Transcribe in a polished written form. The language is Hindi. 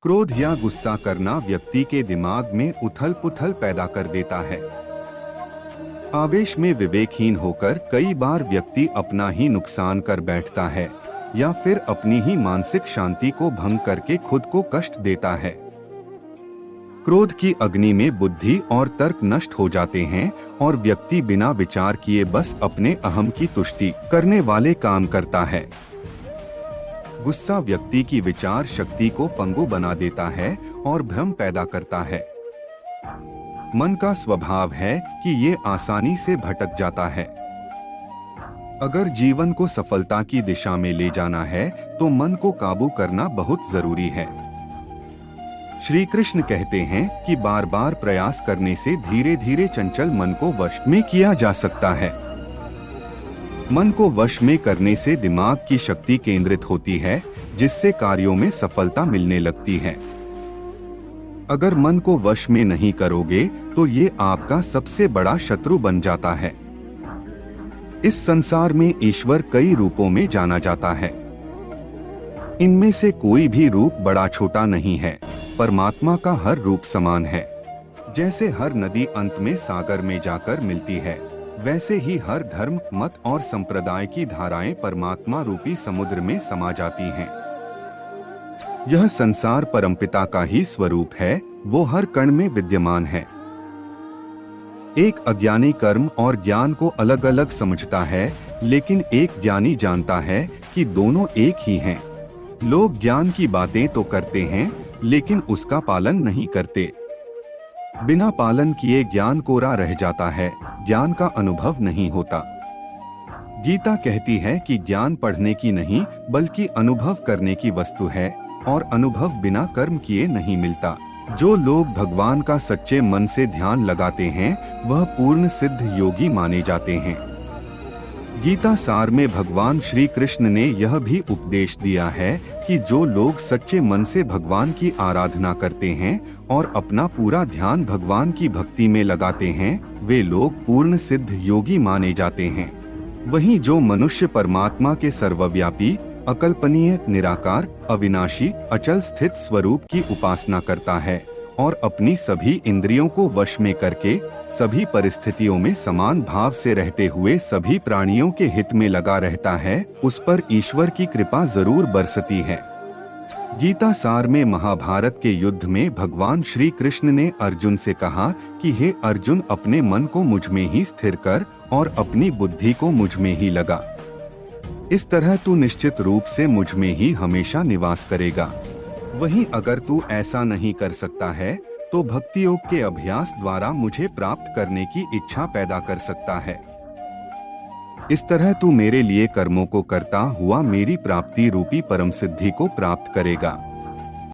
क्रोध या गुस्सा करना व्यक्ति के दिमाग में उथल-पुथल पैदा कर देता है। आवेश में विवेकहीन होकर कई बार व्यक्ति अपना ही नुकसान कर बैठता है या फिर अपनी ही मानसिक शांति को भंग करके खुद को कष्ट देता है। क्रोध की अग्नि में बुद्धि और तर्क नष्ट हो जाते हैं और व्यक्ति बिना विचार किए बस अपने अहम की तुष्टि करने वाले काम करता है। गुस्सा व्यक्ति की विचार शक्ति को पंगु बना देता है और भ्रम पैदा करता है। मन का स्वभाव है कि ये आसानी से भटक जाता है। अगर जीवन को सफलता की दिशा में ले जाना है तो मन को काबू करना बहुत जरूरी है। श्री कृष्ण कहते हैं कि बार बार प्रयास करने से धीरे धीरे चंचल मन को वश में किया जा सकता है। मन को वश में करने से दिमाग की शक्ति केंद्रित होती है, जिससे कार्यों में सफलता मिलने लगती है। अगर मन को वश में नहीं करोगे तो ये आपका सबसे बड़ा शत्रु बन जाता है। इस संसार में ईश्वर कई रूपों में जाना जाता है। इनमें से कोई भी रूप बड़ा छोटा नहीं है। परमात्मा का हर रूप समान है। जैसे हर नदी अंत में सागर में जाकर मिलती है, वैसे ही हर धर्म, मत और संप्रदाय की धाराएं परमात्मा रूपी समुद्र में समा जाती हैं। यह संसार परमपिता का ही स्वरूप है, वो हर कण में विद्यमान है। एक अज्ञानी कर्म और ज्ञान को अलग अलग समझता है, लेकिन एक ज्ञानी जानता है कि दोनों एक ही हैं। लोग ज्ञान की बातें तो करते हैं, लेकिन उसका पालन नहीं करते। बिना पालन किए ज्ञान कोरा रह जाता है, ज्ञान का अनुभव नहीं होता। गीता कहती है कि ज्ञान पढ़ने की नहीं बल्कि अनुभव करने की वस्तु है और अनुभव बिना कर्म किए नहीं मिलता। जो लोग भगवान का सच्चे मन से ध्यान लगाते हैं वह पूर्ण सिद्ध योगी माने जाते हैं। गीता सार में भगवान श्री कृष्ण ने यह भी उपदेश दिया है कि जो लोग सच्चे मन से भगवान की आराधना करते हैं और अपना पूरा ध्यान भगवान की भक्ति में लगाते हैं, वे लोग पूर्ण सिद्ध योगी माने जाते हैं। वहीं जो मनुष्य परमात्मा के सर्वव्यापी, अकल्पनीय, निराकार, अविनाशी, अचल स्थित स्वरूप की उपासना करता है और अपनी सभी इंद्रियों को वश में करके सभी परिस्थितियों में समान भाव से रहते हुए सभी प्राणियों के हित में लगा रहता है, उस पर ईश्वर की कृपा जरूर बरसती है। गीता सार में महाभारत के युद्ध में भगवान श्री कृष्ण ने अर्जुन से कहा कि हे अर्जुन, अपने मन को मुझ में ही स्थिर कर और अपनी बुद्धि को मुझ में ही लगा। इस तरह तू निश्चित रूप से मुझ में ही हमेशा निवास करेगा। वहीं अगर तू ऐसा नहीं कर सकता है तो भक्ति योग के अभ्यास द्वारा मुझे प्राप्त करने की इच्छा पैदा कर सकता है। इस तरह तू मेरे लिए कर्मों को करता हुआ मेरी प्राप्ति रूपी परम सिद्धि को प्राप्त करेगा।